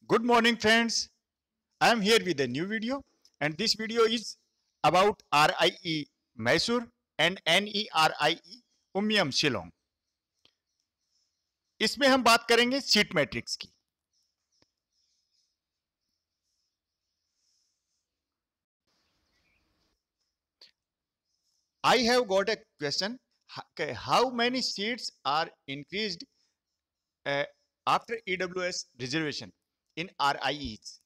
Good morning, friends. I am here with a new video, and this video is about RIE Mysore and NERIE Umiam Shillong. इसमें हम बात करेंगे seat matrix की. I have got a question. How many seats are increased after EWS reservation in RIEs?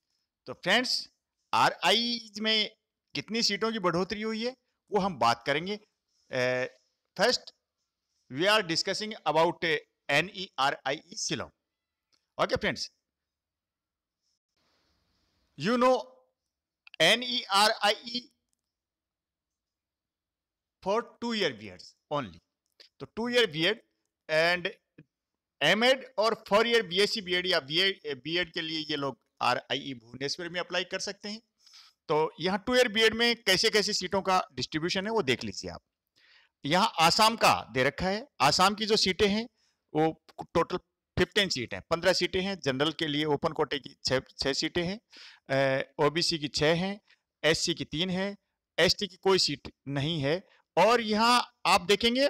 तो friends, RIEs में कितनी सीटों की बढ़ोतरी हुई है वो हम बात करेंगे. First we are discussing about NERIE Shillong. Okay, friends. You know NERIE for 2-year BEds only. तो 2-year BEd and MEd और 4-year BSc BEd या BEd के लिए ये लोग RIE भुवनेश्वर में अप्लाई कर सकते हैं. तो यहाँ 2-year BEd में कैसे कैसे सीटों का डिस्ट्रीब्यूशन है वो देख लीजिए आप. यहाँ आसाम का दे रखा है. आसाम की जो सीटें हैं वो टोटल 15 सीट हैं. 15 सीटें हैं. जनरल के लिए ओपन कोटे की 6 सीटें हैं. ओबीसी की 6 हैं. एससी की 3 है. एसटी की कोई सीट नहीं है. और यहाँ आप देखेंगे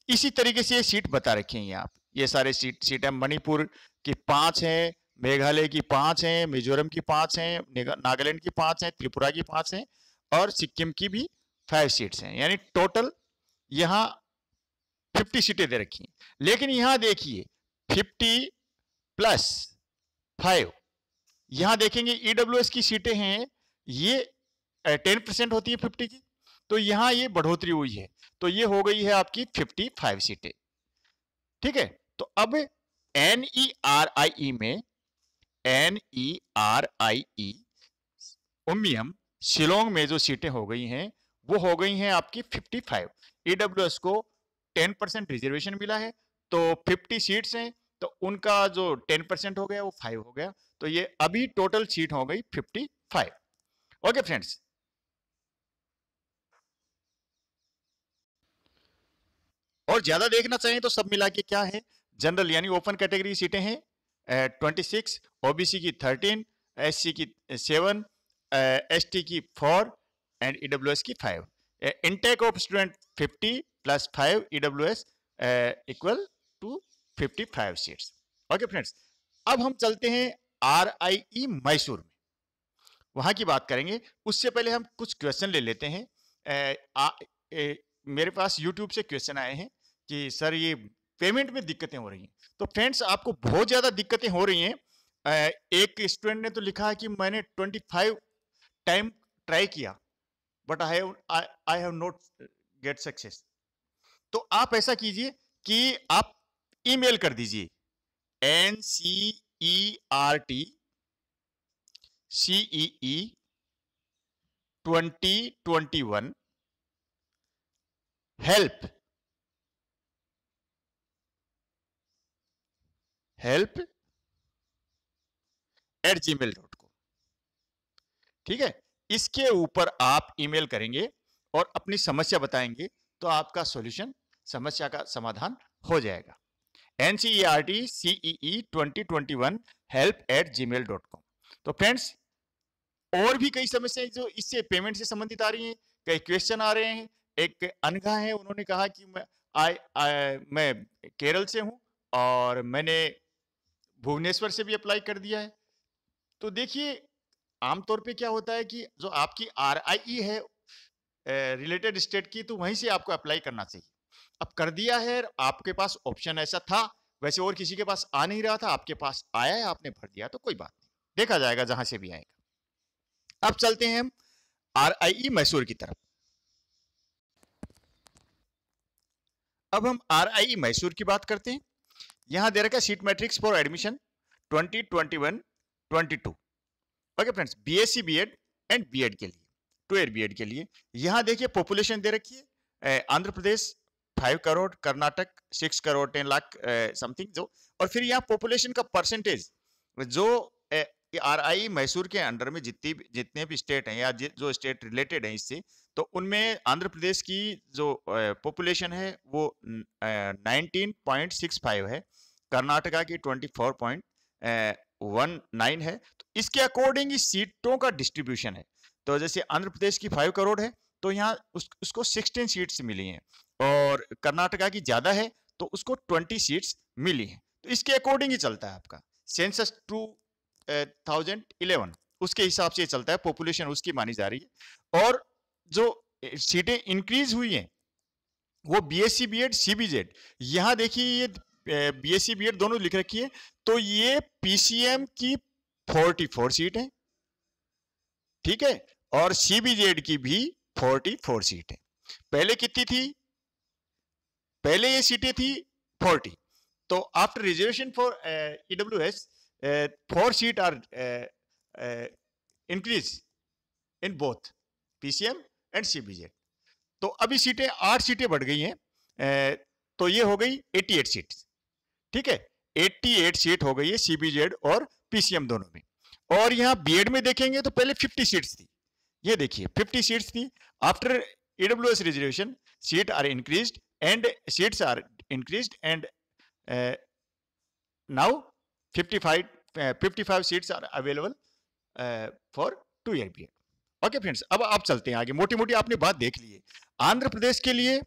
इसी तरीके से ये सीट बता रखे हैं. आप ये सारे सीट है. मणिपुर की 5 हैं, मेघालय की 5 हैं, मिजोरम की 5 हैं, नागालैंड की 5 हैं, त्रिपुरा की 5 हैं और सिक्किम की भी 5 सीट्स हैं. यानी टोटल यहां 50 सीटें दे रखी हैं. लेकिन यहां देखिए 50 प्लस 5. यहां देखेंगे ईडब्ल्यूएस की सीटें हैं, ये 10% होती है 50 की. तो यहां ये बढ़ोतरी हुई है. तो ये हो गई है आपकी 55 सीटें. ठीक है. तो अब NERIE में NERIE उमियम शिलोंग में जो सीटें हो गई हैं वो हो गई हैं आपकी 55. ईडब्ल्यूएस को 10% रिजर्वेशन मिला है तो 50 सीट्स हैं. तो उनका जो 10% हो गया वो 5 हो गया. तो ये अभी टोटल सीट हो गई 55. Okay friends. और ज्यादा देखना चाहिए तो सब मिला के क्या है, जनरल यानी ओपन कैटेगरी सीटें हैं 26, ओबीसी की 13, एससी की 7, एसटी की 4 एंड ईडब्ल्यूएस की 5. Intake of student 50 plus 5 EWS equal to 55 seats. Okay friends. अब हम चलते हैं RIE मैसूर में, वहां की बात करेंगे. उससे पहले हम कुछ क्वेश्चन ले लेते हैं. मेरे पास YouTube से क्वेश्चन आए हैं कि सर ये पेमेंट में दिक्कतें हो रही हैं. तो फ्रेंड्स आपको बहुत ज्यादा दिक्कतें हो रही हैं. एक स्टूडेंट ने तो लिखा है कि मैंने 25 टाइम ट्राई किया but I have not get success. तो आप ऐसा कीजिए कि आप ईमेल कर दीजिए NCERTCEE2021 help@gmail.com. ठीक है. इसके ऊपर आप ईमेल करेंगे और अपनी समस्या बताएंगे तो आपका सॉल्यूशन, समस्या का समाधान हो जाएगा. NCERTCEE2021 help@gmail.com. तो फ्रेंड्स और भी कई समस्याएं जो इससे पेमेंट से संबंधित आ रही हैं, कई क्वेश्चन आ रहे हैं. एक अनघा है, उन्होंने कहा कि मैं केरल से हूं और मैंने भुवनेश्वर से भी अप्लाई कर दिया है. तो देखिए आमतौर पे क्या होता है कि जो आपकी RIE है रिलेटेड स्टेट की, तो वहीं से आपको अप्लाई करना चाहिए. अब कर दिया है, आपके पास ऑप्शन ऐसा था, वैसे और किसी के पास आ नहीं रहा था, आपके पास आया है, आपने भर दिया, तो कोई बात नहीं, देखा जाएगा जहां से भी आएगा. अब चलते हैं हम RIE मैसूर की तरफ. अब हम RIE मैसूर की बात करते हैं. यहां दे रखा है seat matrix for admission 2021-22. Okay friends. BSc BEd and BEd के लिए, 2-year BEd के लिए यहां देखिए पॉपुलेशन दे रखी है. आंध्र प्रदेश 5 करोड़, कर्नाटक 6 करोड़ 10 लाख समथिंग जो. और फिर यहाँ पॉपुलेशन का परसेंटेज जो RIE मैसूर के अंडर में जितने भी स्टेट हैं या जो स्टेट रिलेटेड हैं इससे, तो उनमें आंध्र प्रदेश की जो पॉपुलेशन है वो 19.65 है, कर्नाटका की 24.9 19 है, तो इसके अकॉर्डिंग इस सीटों का डिस्ट्रीब्यूशन है। तो जैसे आंध्र प्रदेश की 5 करोड़ है, तो यहाँ उसको 16 सीट्स मिली हैं, और कर्नाटका की ज्यादा है तो उसको 20 सीट्स मिली हैं। तो इसके अकॉर्डिंग ही चलता है आपका सेंसस 2011, उसके हिसाब से चलता है, पॉपुलेशन उसकी मानी जा रही है। और जो सीटें इंक्रीज हुई हैं वो बीएससी बीएड सीबीजेड, यहाँ देखिए ये बीएससी बीएड दोनों लिख रखी है, तो ये पीसीएम की 44 सीट है, ठीक है, और सीबीजेड की भी 44 सीट है। पहले कितनी थी? पहले ये सीटें थी 40, तो after reservation for EWS 4 seat are increase in both PCM and CBZ. तो अभी सीटें 8 सीटें बढ़ गई हैं, तो ये हो गई 88 सीट, ठीक है, 88 सीट हो गई है सीबीजेड और पीसीएम दोनों में। और यहाँ बीएड में देखेंगे तो पहले 50 सीट्स थी, ये देखिए 50 सीट्स थी। After EWS reservation seat are increased and seats are increased and now 55 seats are available for 2 year BEd. Okay friends, अब आप चलते हैं आगे। मोटी मोटी आपने बात देख ली है। आंध्र प्रदेश के लिए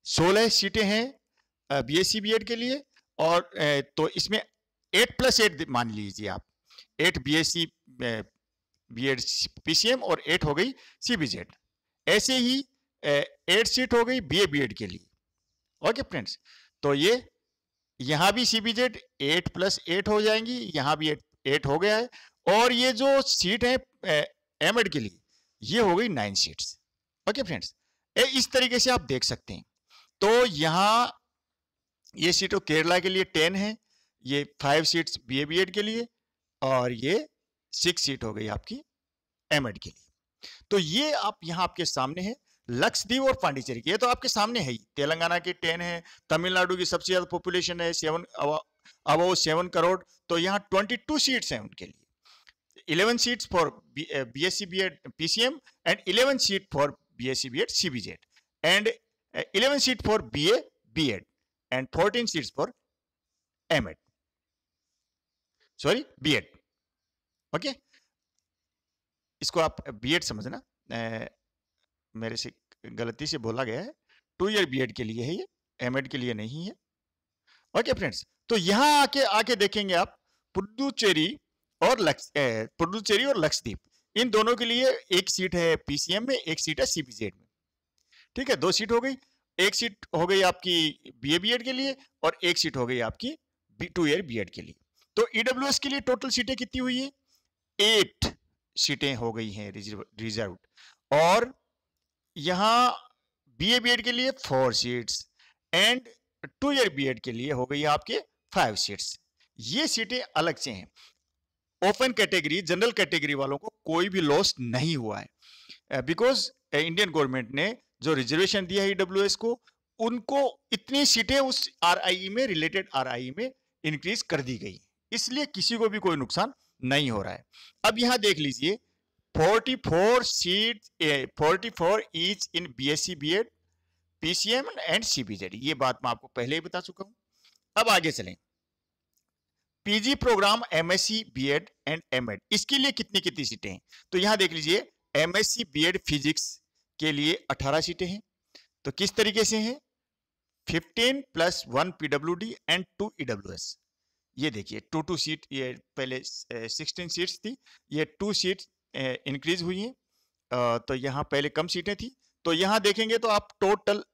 16 सीटें हैं बीएससी बीएड के लिए, और तो इसमें 8+8 मान लीजिए आप, 8 बीएससी बीएड पीसीएम और 8 हो गई सीबीजेड। ऐसे ही 8 सीट हो गई बीए बीएड के लिए। ओके फ्रेंड्स, तो ये यहां भी सीबीजेड 8+8 हो जाएंगी, यहां भी 8 हो गया है, और ये जो सीट है एमएड के लिए ये हो गई 9 सीट्स। ओके फ्रेंड्स, इस तरीके से आप देख सकते हैं। तो यहां ये सीटों केरला के लिए 10 है, ये 5 सीट्स बीए बीएड के लिए, और ये 6 सीट हो गई आपकी एमएड के लिए। तो ये आप यहां आपके सामने है लक्षद्वीप और पांडिचेरी की, ये तो आपके सामने है ही। तेलंगाना की 10 है, तमिलनाडु की सबसे ज्यादा पॉपुलेशन है 7 करोड़, तो यहाँ 22 सीट्स हैं उनके लिए। 11 seats for BSc BEd PCM and 11 seat for BSc BEd CBZ and 11 seat for BA BEd and 14 seats for MEd, sorry BEd। Okay, इसको आप बीएड समझना, मेरे से गलती से बोला गया है, 2 ईयर बीएड के लिए है ये, एमएड के लिए नहीं है। ओके फ्रेंड्स, तो यहां आके देखेंगे आप पुडुचेरी और लक्षद्वीप, इन दोनों के लिए एक सीट है पीसीएम में, एक सीट है सीबीजेड में, ठीक है, 2 सीट हो गई। एक सीट हो गई आपकी बीए बीएड के लिए, और एक सीट हो गई आपकी 2 ईयर बीएड के लिए। तो ईडब्ल्यूएस के लिए टोटल सीटें कितनी हुई है? 8 सीटें हो गई हैं रिजर्व, और यहां बीए बीएड के लिए 4 सीट्स एंड 2 ईयर बीएड के लिए हो गई आपके 5 सीट्स। ये सीटें अलग से हैं। ओपन कैटेगरी, जनरल कैटेगरी वालों को कोई भी लॉस नहीं हुआ है, बिकॉज इंडियन गवर्नमेंट ने जो रिजर्वेशन दिया है ईडब्ल्यूएस को, उनको इतनी सीटें उस आरआई में, रिलेटेड आरआई में इंक्रीज कर दी गई, इसलिए किसी को भी कोई नुकसान नहीं हो रहा है। अब यहां देख लीजिए 44 seat, 44 each in BSc BEd PCM and CBZ, ये बात मैं आपको पहले ही बता चुका हूं। अब आगे चलें, PG programme MSc BEd and MEd, इसके लिए कितनी कितनी सीटें हैं? तो यहां देख लीजिए, एमएससी बीएड फिजिक्स के लिए 18 सीटें हैं। तो किस तरीके से हैं? 15 + 1 पीडब्ल्यूडी एंड 2 ईडब्ल्यूएस। ये देखिए 2 सीट, ये पहले 16 सीट्स थी, ये 2 सीट इंक्रीज हुई हैं। तो यहाँ पहले कम सीटें थी, तो यहाँ देखेंगे तो आप टोटल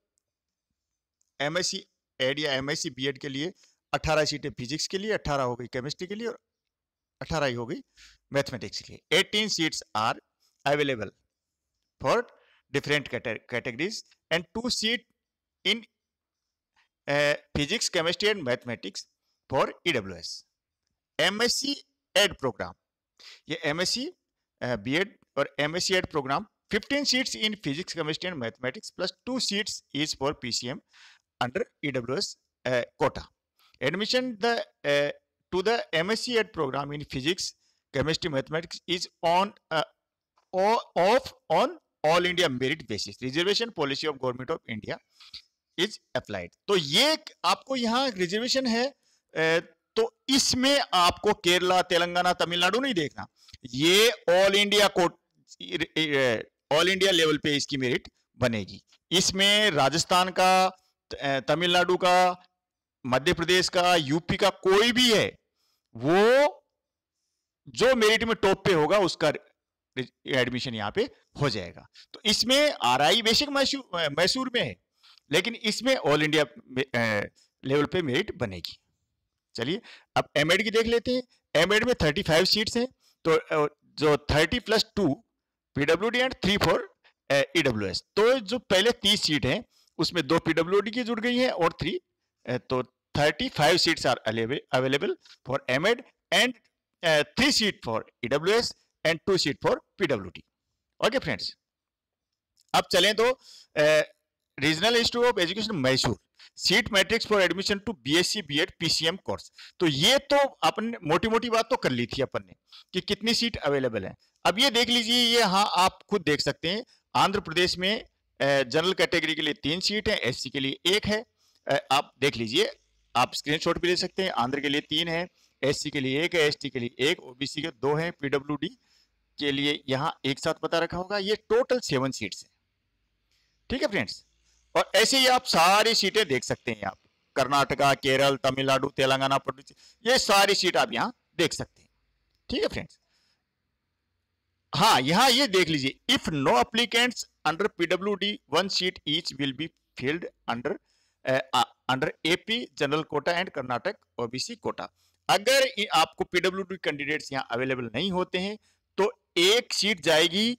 एमएससी एड या एमएससी बीएड के लिए 18 सीटें फिजिक्स के लिए, 18 हो गई केमिस्ट्री के लिए, और 18 ही हो गई मैथमेटिक्स के लिए। 18 seats are available for different categories and 2 seat in physics, chemistry and mathematics for EWS. MSc Ed programme, ये एमएससी बीएड और MSc Ed programme 15 seats in physics, chemistry and mathematics plus 2 seats is for PCM under EWS quota. Admission to the MSc Ed program in physics, chemistry, mathematics is on all India merit basis. Reservation policy of Government of India is applied. तो ये आपको यहाँ reservation है तो इसमें आपको केरला, तेलंगाना, तमिलनाडु नहीं देखना, ये all India quota, all India level पे इसकी मेरिट बनेगी। इसमें राजस्थान का, तमिलनाडु का, मध्य प्रदेश का, यूपी का कोई भी है, वो जो मेरिट में टॉप पे होगा उसका एडमिशन यहाँ पे हो जाएगा। तो इसमें आरआई बेसिक मैसूर में है, लेकिन इसमें ऑल इंडिया लेवल पे मेरिट बनेगी। चलिए अब एमएड की देख लेते हैं। एमएड में 35 सीट्स हैं, तो जो 30+2 पीडब्ल्यूडी एंड 3 फॉर ईडब्ल्यूएस, तो जो पहले 30 सीट हैं उसमें 2 पीडब्ल्यूडी की जुड़ गई हैं और 3, तो 35 seats are available for MEd and 3 seat for EWS and 2 seat for PWD. Okay friends, अब चलें तो regional institute of education Mysore, seat matrix for admission to BSc BEd PCM course. तो ये तो अपन मोटी मोटी बात तो कर ली थी अपन ने कि कितनी सीट अवेलेबल है। अब ये देख लीजिए, ये हाँ आप खुद देख सकते हैं, आंध्र प्रदेश में जनरल कैटेगरी के लिए 3 सीट है, एससी के लिए 1 है। आप देख लीजिए, आप स्क्रीनशॉट भी ले सकते हैं। आंध्र के लिए 3 है, एससी के लिए 1 है, एसटी के लिए 1, ओबीसी के 2 है, पीडब्ल्यूडी के लिए यहाँ एक साथ बता रखा होगा। ये टोटल 7 सीट्स है। ठीक है फ्रेंड्स, और ऐसे ही आप सारी सीटें देख सकते हैं। आप कर्नाटका, केरल, तमिलनाडु, तेलंगाना, पुडुचेरी, ये सारी सीट आप यहाँ देख सकते हैं। ठीक है फ्रेंड्स, हाँ यहाँ ये देख लीजिए, if no applicants under PWD 1 seat each will be filled under AP general quota and Karnataka OBC quota. अगर आपको पीडब्ल्यूडी कैंडिडेट्स यहाँ अवेलेबल नहीं होते हैं तो एक सीट जाएगी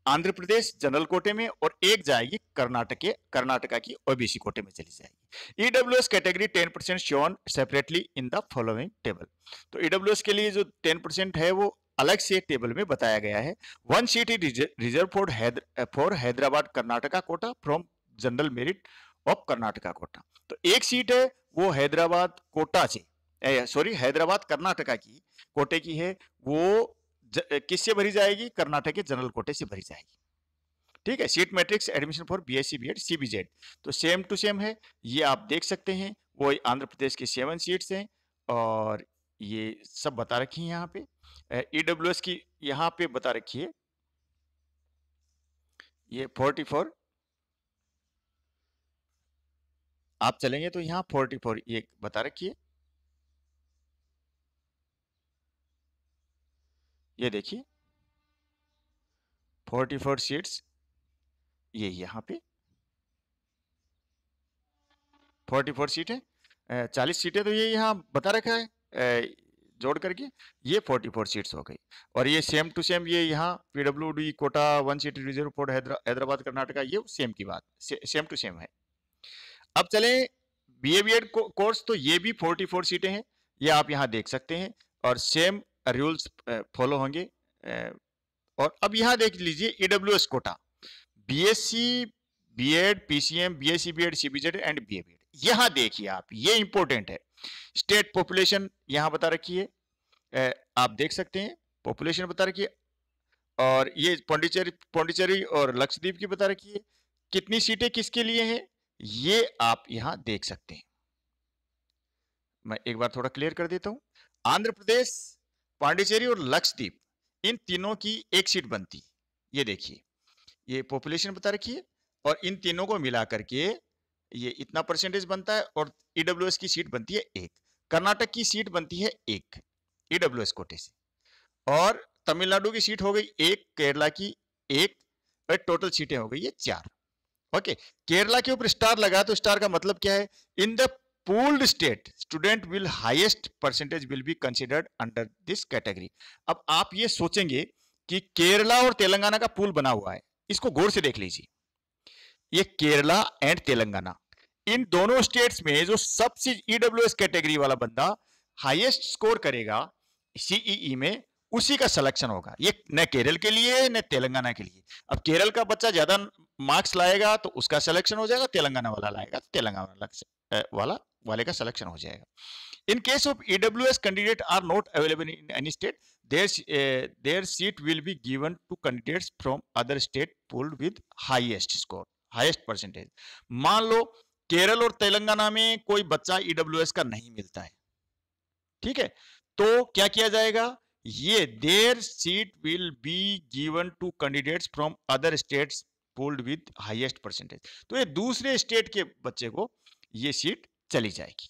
आंध्र प्रदेश जनरल कोटे में और एक जाएगी कर्नाटका की ओबीसी कोटे में चली जाएगी। EWS category 10% shown separately in the following table. तो ईडब्ल्यूएस के लिए जो 10% है वो अलग से टेबल में बताया गया है। 1 seat is reserve for Hyderabad Karnataka quota from general merit of Karnataka quota. तो एक सीट है वो हैदराबाद कोटा से, हैदराबाद कर्नाटका की कोटे की है, वो किससे भरी जाएगी? कर्नाटक के जनरल कोटे से भरी जाएगी। ठीक है, seat matrix admission for BSc BEd CBZ तो सेम टू सेम है, ये आप देख सकते हैं। वो आंध्र प्रदेश की 7 सीट्स हैं और ये सब बता रखी है यहाँ पे। ईडब्ल्यूएस की यहाँ पे बता रखी है, ये 44, आप चलेंगे तो यहाँ 44 ये बता रखी है। ये देखिए 44 सीट्स ये यहाँ पे 44 सीटें, 40 सीटें तो ये यहाँ बता रखा है जोड़ करके, ये 44 सीट्स हो गई। और ये सेम टू सेम ये यहाँ PWD quota 1 seat reserve for Hyderabad Karnataka, ये सेम की बात सेम टू सेम है। अब चले बीए बीएड कोर्स, तो ये भी 44 सीटें हैं, ये आप यहाँ देख सकते हैं और सेम रूल्स फॉलो होंगे। और अब यहाँ देख लीजिए EWS quota, BSc BEd PCM BSc BEd CBZ and BA BEd, यहाँ देखिए आप, ये इंपॉर्टेंट है। स्टेट पॉपुलेशन यहाँ बता रखी है, आप देख सकते हैं पॉपुलेशन बता रखी है, और ये पौंडीचेरी और लक्षद्वीप की बता रखी है। कितनी सीटें किसके लिए हैं ये आप यहाँ देख सकते हैं। मैं एक बार थोड़ा क्लियर कर देता हूं। आंध्र प्रदेश, पांडिचेरी और लक्षद्वीप, इन तीनों की एक सीट बनती, ये देखिए ये पॉपुलेशन बता रखी है, और इन तीनों को मिला करके ये इतना परसेंटेज बनता है, और ईडब्ल्यूएस की सीट बनती है 1, कर्नाटक की सीट बनती है 1 ईडब्ल्यूएस कोटे से, और तमिलनाडु की सीट हो गई 1, केरला की 1, और टोटल सीटें हो गई ये 4। ओके, केरला के ऊपर स्टार लगा तो स्टार का मतलब क्या है? In the pooled state student will highest percentage will be considered under this category. अब आप ये सोचेंगे कि केरला और तेलंगाना का पूल बना हुआ है, इसको गौर से देख लीजिए। ये केरला एंड तेलंगाना, इन दोनों स्टेट्स में जो सबसे ईडब्ल्यूएस कैटेगरी वाला बंदा हाईएस्ट स्कोर करेगा सीईई में, उसी का सिलेक्शन होगा। ये न केरल के लिए न तेलंगाना के लिए। अब केरल का बच्चा ज्यादा मार्क्स लाएगा तो उसका सिलेक्शन हो जाएगा, तेलंगाना वाला लाएगा तो तेलंगाना वाले का सिलेक्शन हो जाएगा। In case of EWS candidate are not available in any state, there seat will be given to candidates from other state pooled with highest score, highest percentage. मान लो केरल और तेलंगाना में कोई बच्चा ईडब्ल्यूएस का नहीं मिलता है, ठीक है, तो क्या किया जाएगा, ये their seat will be given to candidates from other states pooled with highest percentage. तो ये दूसरे स्टेट के बच्चे को ये सीट चली जाएगी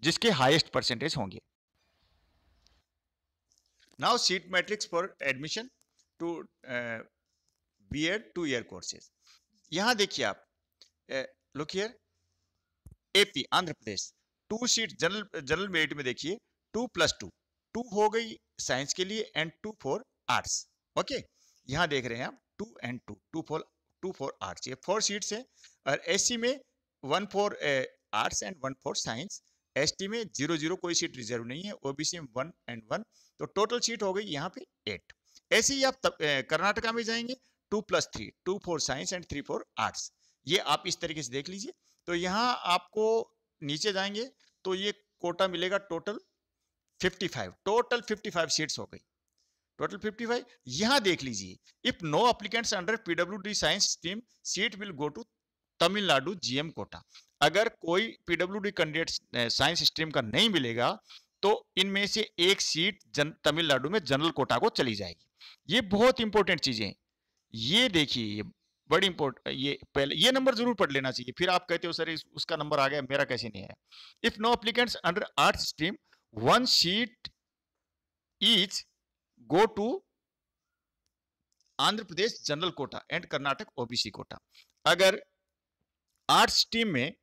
जिसके हाईएस्ट परसेंटेज होंगे। Now seat matrix for admission to BEd 2 year courses. यहां देखिए आप, look here, AP Andhra Pradesh 2 seat general merit में देखिए 2+2, 2 हो गई साइंस के लिए एंड 2 फॉर आर्ट्स। ओके, यहां देख रहे हैं आप 2 एंड 2, 2 फॉर आर्ट्स, ये 4 सीट्स हैं। और एससी में 1 for arts and 1 for science, ST में 0 कोई सीट रिजर्व नहीं है, ओबीसी में 1 एंड 1, तो टोटल सीट हो गई यहाँ पे 8। ऐसे ही आप कर्नाटका में जाएंगे 2+3, 2 for science and 3 for arts, ये आप इस तरीके से देख लीजिए। तो यहाँ आपको नीचे जाएंगे तो ये कोटा मिलेगा टोटल 55, टोटल 55 सीट्स हो गई, टोटल 55। यहां देख लीजिए, if no applicants under PWD science stream seat will go to Tamil Nadu GM quota. अगर कोई पीडब्ल्यूडी कैंडिडेट साइंस स्ट्रीम का नहीं मिलेगा तो इनमें से एक सीट तमिलनाडु में जनरल कोटा को चली जाएगी। ये बहुत इंपॉर्टेंट चीजें हैं, ये देखिए, ये बड़ी इंपॉर्टेंट, ये पहले ये नंबर जरूर पढ़ लेना चाहिए, फिर आप कहते हो सर उसका नंबर आ गया, मेरा कैसे नहीं आया। If no applicants under arts stream 1 seat each go to Andhra Pradesh general quota and Karnataka OBC quota. अगर आर्ट्स टीम में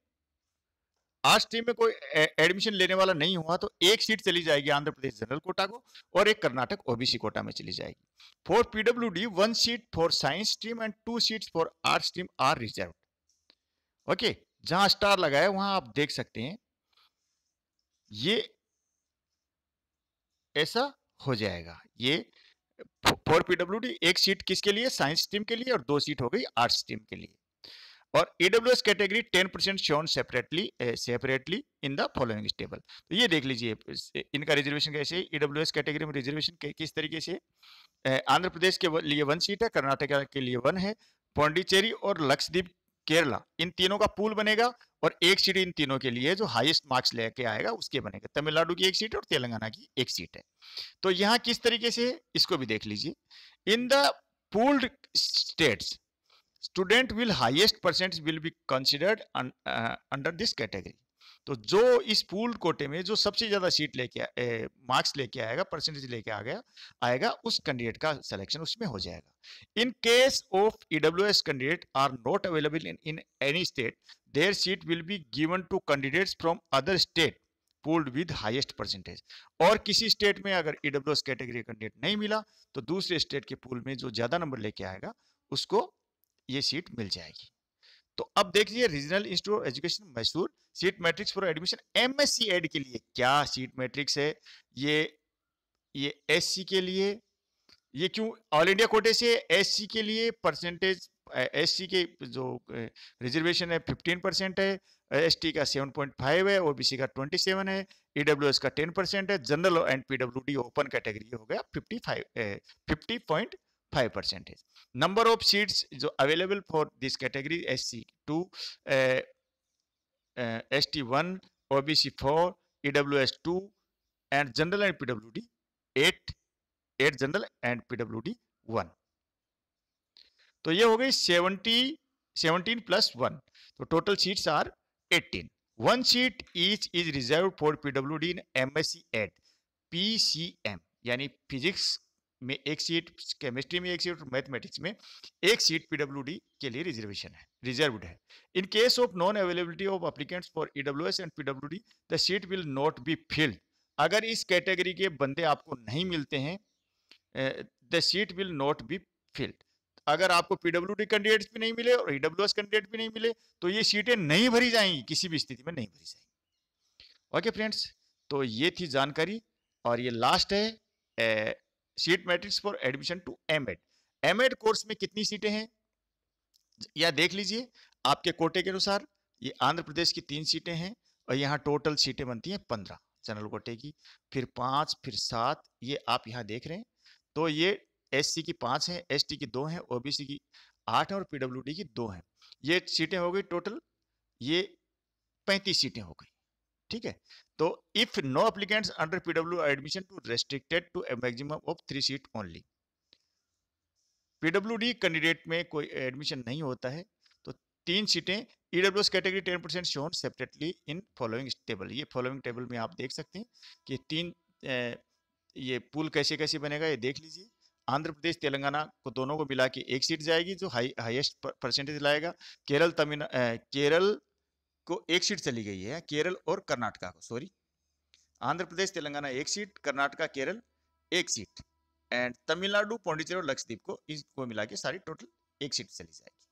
कोई एडमिशन लेने वाला नहीं हुआ तो एक सीट चली जाएगी आंध्र प्रदेश जनरल कोटा को और एक कर्नाटक ओबीसी कोटा में चली जाएगी। For PWD 1 seat for science stream and 2 seats for arts stream are reserved. Okay, जहां स्टार लगा है वहां आप देख सकते हैं, ये ऐसा हो जाएगा। ये फॉर पीडब्ल्यूडी एक सीट किसके लिए, साइंस स्ट्रीम के लिए, और 2 सीट हो गई आर्ट्स स्ट्रीम के लिए। और EWS category 10% shown separately in the following table. तो ये देख लीजिए इनका रिजर्वेशन कैसे, ईडब्ल्यूएस कैटेगरी में रिजर्वेशन किस तरीके से, आंध्र प्रदेश के लिए 1 सीट है, कर्नाटक के लिए 1 है, पौंडीचेरी और लक्षद्वीप केरला इन तीनों का पूल बनेगा और एक सीट इन तीनों के लिए जो हाईएस्ट मार्क्स लेके आएगा उसके बनेगा। तमिलनाडु की एक सीट और तेलंगाना की एक सीट है। तो यहाँ किस तरीके से, इसको भी देख लीजिए, in the pooled states student will highest percent will be considered under this category. तो जो इस पूल कोटे में जो सबसे ज्यादा सीट लेके मार्क्स लेके आएगा, परसेंटेज लेके आएगा उस कैंडिडेट का सिलेक्शन उसमें हो जाएगा। In case of EWS candidate are not available in any state, there seat will be given to candidates from other state pooled with highest percentage. और किसी स्टेट में अगर ईडब्ल्यूएस कैटेगरी कैंडिडेट नहीं मिला तो दूसरे स्टेट के पूल में जो ज्यादा नंबर लेके आएगा उसको ये सीट मिल जाएगी। तो अब देखिए regional institute of education Mysore seat matrix for admission MSc Ed के लिए क्या सीट मैट्रिक्स है। ये एससी के लिए, ये क्यों ऑल इंडिया कोटे से, एससी के लिए परसेंटेज, एससी के जो रिजर्वेशन है 15% है, एसटी का 7.5 है, ओबीसी का 27 है, ईडब्ल्यूएस का 10% है, general and PWD open category हो गया 50.5%। नंबर ऑफ सीट्स जो available for this category SC 2, ST 1, OBC 4, EWS 2 and general and PWD 8 general and PWD 1। तो ये हो गई 17 + 1, तो total seats are 18। 1 seat each is reserve for PWD in MSc Ed PCM, यानी physics में एक seat, chemistry में एक सीट, मैथमेटिक्स में एक सीट पीडब्ल्यूडी के लिए रिजर्व्ड है। इन case of non availability of applicants for EWS and PWD the seat will not be filled. अगर इस कैटेगरी के बंदे आपको नहीं मिलते हैं, the seat will not be filled. अगर आपको पीडब्ल्यूडी कैंडिडेट्स भी नहीं मिले और ईडब्ल्यूएस कैंडिडेट भी नहीं मिले तो ये सीटें नहीं भरी जाएंगी, किसी भी स्थिति में नहीं भरी जाएंगी। ओके फ्रेंड्स, तो ये थी जानकारी और ये लास्ट है seat matrix for admission to MEd. MEd course में कितनी सीटें हैं या देख लीजिए आपके कोटे के अनुसार। ये आंध्र प्रदेश की 3 सीटें हैं और यहाँ टोटल सीटें बनती हैं 15 जनरल कोटे की, फिर 5, फिर 7, ये आप यहाँ देख रहे हैं। तो ये एससी की 5 हैं, एसटी की 2 हैं, ओबीसी की 8 है और पीडब्ल्यूडी की 2 हैं। ये सीटें हो गई टोटल, ये 35 सीटें हो गई। ठीक है, तो if no applicants under PW admission to restricted to a maximum of 3 seat only. PWD candidate में कोई एडमिशन नहीं होता है तो 3 सीटें EWS category 10% shown separately in following table. ये फॉलोइंग टेबल में आप देख सकते हैं कि 3 ये पूल कैसे कैसे बनेगा, ये देख लीजिए। आंध्र प्रदेश तेलंगाना को दोनों को मिला के 1 सीट जाएगी जो हाईएस्ट परसेंटेज लाएगा। केरल को 1 सीट चली गई है, केरल और कर्नाटका को, sorry, Andhra Pradesh Telangana 1 seat, Karnataka Kerala 1 seat, and Tamil Nadu Pondicherry और लक्षद्वीप को इसको मिला के सारी टोटल 1 सीट चली जाएगी।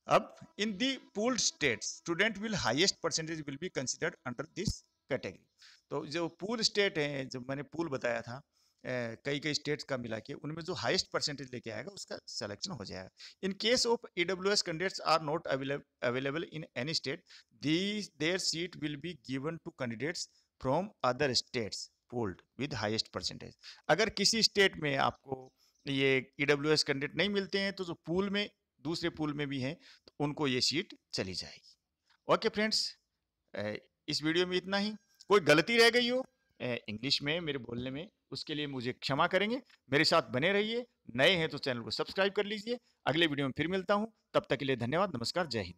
अब in the pooled states student will highest percentage will be considered under this category. तो जो पूल स्टेट है, जो मैंने पूल बताया था कई कई स्टेट्स का मिला के, उनमें जो हाईएस्ट परसेंटेज लेके आएगा उसका सिलेक्शन हो जाएगा। In case of EWS candidates are not available in any state, there seat will be given to candidates from other states pooled with highest percentage. अगर किसी स्टेट में आपको ये ईडब्ल्यूएस कैंडिडेट नहीं मिलते हैं तो जो पूल में दूसरे पूल में भी हैं तो उनको ये सीट चली जाएगी। ओके फ्रेंड्स, इस वीडियो में इतना ही। कोई गलती रह गई हो इंग्लिश में मेरे बोलने में, उसके लिए मुझे क्षमा करेंगे। मेरे साथ बने रहिए, नए हैं तो चैनल को सब्सक्राइब कर लीजिए। अगले वीडियो में फिर मिलता हूं, तब तक के लिए धन्यवाद, नमस्कार, जय हिंद।